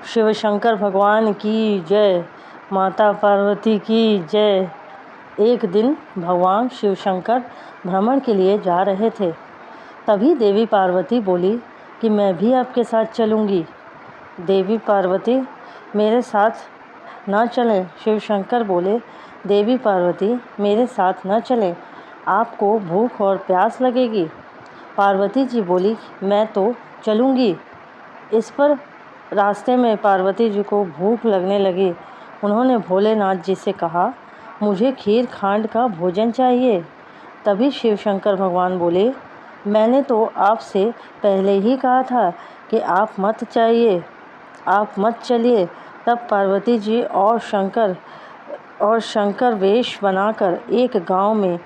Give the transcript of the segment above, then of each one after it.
शिव शंकर भगवान की जय, माता पार्वती की जय। एक दिन भगवान शिव शंकर भ्रमण के लिए जा रहे थे। तभी देवी पार्वती बोली कि मैं भी आपके साथ चलूँगी। देवी पार्वती मेरे साथ न चलें। शिव शंकर बोले, देवी पार्वती मेरे साथ न चलें, आपको भूख और प्यास लगेगी। पार्वती जी बोली, मैं तो चलूँगी। इस पर रास्ते में पार्वती जी को भूख लगने लगी। उन्होंने भोलेनाथ जी से कहा, मुझे खीर खांड का भोजन चाहिए। तभी शिव शंकर भगवान बोले, मैंने तो आपसे पहले ही कहा था कि आप मत चलिए। तब पार्वती जी और शंकर वेश बनाकर एक गांव में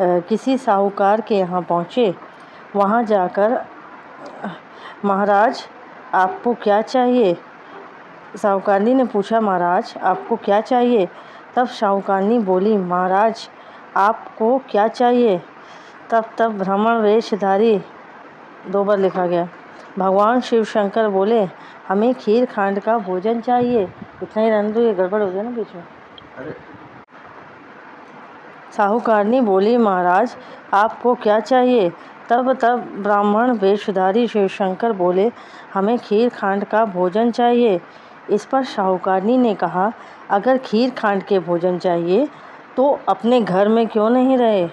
किसी साहूकार के यहाँ पहुँचे। वहाँ जाकर, महाराज आपको क्या चाहिए? साहूकारनी ने पूछा, महाराज आपको क्या चाहिए? तब साहूकारनी बोली, महाराज आपको क्या चाहिए? तब ब्राह्मण वेशधारी 2 बार लिखा गया। भगवान शिव शंकर बोले, हमें खीर खांड का भोजन चाहिए। इतना ही रहने दो, ये गड़बड़ हो गया ना बीच में। साहूकारनी बोली, महाराज आपको क्या चाहिए? तब ब्राह्मण वेशधारी शिव शंकर बोले, हमें खीर खांड का भोजन चाहिए। इस पर साहूकारनी ने कहा, अगर खीर खांड के भोजन चाहिए तो अपने घर में क्यों नहीं रहे?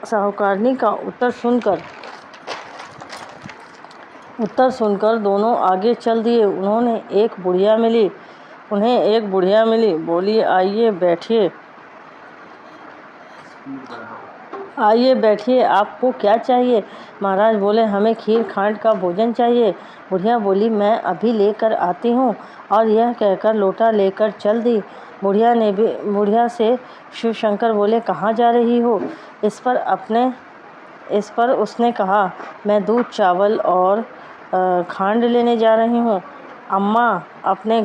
साहूकारनी का उत्तर सुनकर दोनों आगे चल दिए। उन्हें एक बुढ़िया मिली। बोली, आइए बैठिए, आपको क्या चाहिए? महाराज बोले, हमें खीर खांड का भोजन चाहिए। बुढ़िया बोली, मैं अभी लेकर आती हूँ, और यह कहकर लोटा लेकर चल दी। बुढ़िया से शिव शंकर बोले, कहाँ जा रही हो? इस पर उसने कहा, मैं दूध चावल और खांड लेने जा रही हूँ। अम्मा अपने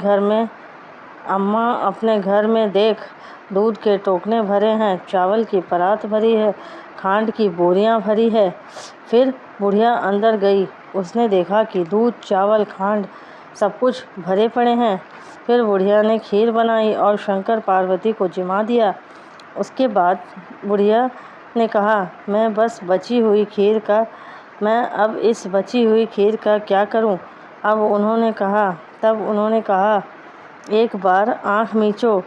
घर में देख, दूध के टोकने भरे हैं, चावल की परात भरी है, खांड की बोरियां भरी है। फिर बुढ़िया अंदर गई। उसने देखा कि दूध चावल खांड सब कुछ भरे पड़े हैं। फिर बुढ़िया ने खीर बनाई और शंकर पार्वती को जिमा दिया। उसके बाद बुढ़िया ने कहा, मैं अब इस बची हुई खीर का क्या करूं? तब उन्होंने कहा, एक बार आँख मीचो,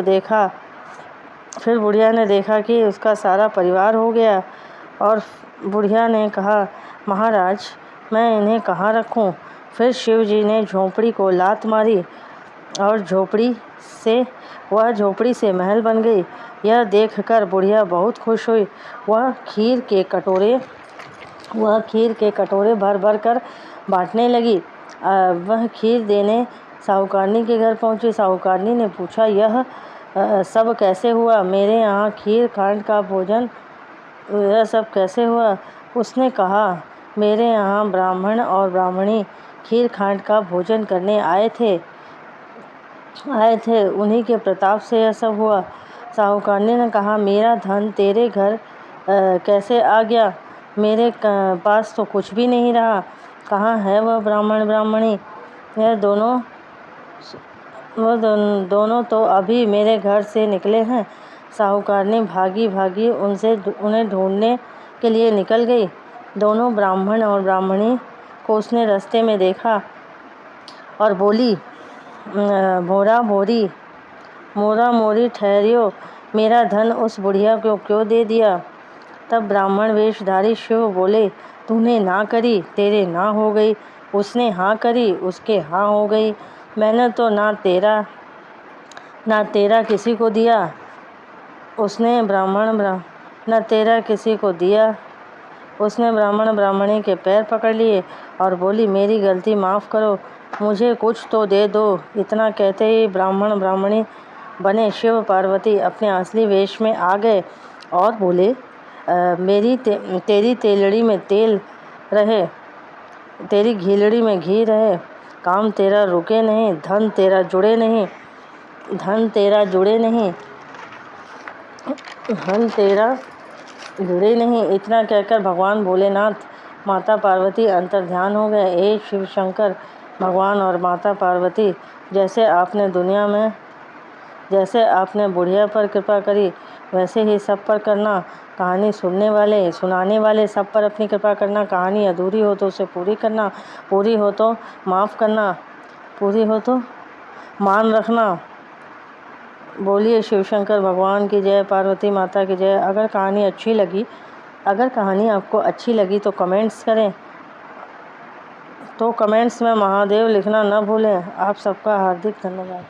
देखा। फिर बुढ़िया ने देखा कि उसका सारा परिवार हो गया, और बुढ़िया ने कहा, महाराज मैं इन्हें कहाँ रखूं? फिर शिव जी ने झोंपड़ी को लात मारी और झोंपड़ी से महल बन गई। यह देखकर बुढ़िया बहुत खुश हुई। वह खीर के कटोरे भर भर कर बांटने लगी। वह खीर देने साहूकारनी के घर पहुंची। साहूकारनी ने पूछा, यह सब कैसे हुआ? मेरे यहाँ खीर खांड का भोजन, यह सब कैसे हुआ? उसने कहा, मेरे यहाँ ब्राह्मण और ब्राह्मणी खीर खांड का भोजन करने आए थे। उन्हीं के प्रताप से यह सब हुआ। साहूकारनी ने कहा, मेरा धन तेरे घर कैसे आ गया? मेरे पास तो कुछ भी नहीं रहा। कहाँ है वह ब्राह्मण ब्राह्मणी? यह दोनों तो अभी मेरे घर से निकले हैं। साहूकारनी भागी भागी उन्हें ढूंढने के लिए निकल गई। दोनों ब्राह्मण और ब्राह्मणी को उसने रास्ते में देखा और बोली, मोरा मोरी ठहरियो, मेरा धन उस बुढ़िया को क्यों दे दिया? तब ब्राह्मण वेशधारी शिव बोले, तूने ना करी, तेरे ना हो गई। उसने हाँ करी, उसके हाँ हो गई। मैंने तो ना तेरा किसी को दिया। उसने ब्राह्मण ब्राह्मणी के पैर पकड़ लिए और बोली, मेरी गलती माफ़ करो, मुझे कुछ तो दे दो। इतना कहते ही ब्राह्मण ब्राह्मणी बने शिव पार्वती अपने असली वेश में आ गए और बोले, तेरी तेलड़ी में तेल रहे, तेरी घीलड़ी में घी रहे, काम तेरा रुके नहीं, धन तेरा जुड़े नहीं, धन तेरा गिरे नहीं। इतना कहकर भगवान भोलेनाथ माता पार्वती अंतर्ध्यान हो गए। हे शिव शंकर भगवान और माता पार्वती, जैसे आपने बुढ़िया पर कृपा करी, वैसे ही सब पर करना। कहानी सुनाने वाले सब पर अपनी कृपा करना। कहानी अधूरी हो तो उसे पूरी करना, पूरी हो तो माफ़ करना, पूरी हो तो मान रखना। बोलिए शिव शंकर भगवान की जय, पार्वती माता की जय। अगर कहानी आपको अच्छी लगी तो कमेंट्स करें, तो कमेंट्स में महादेव लिखना न भूलें। आप सबका हार्दिक धन्यवाद।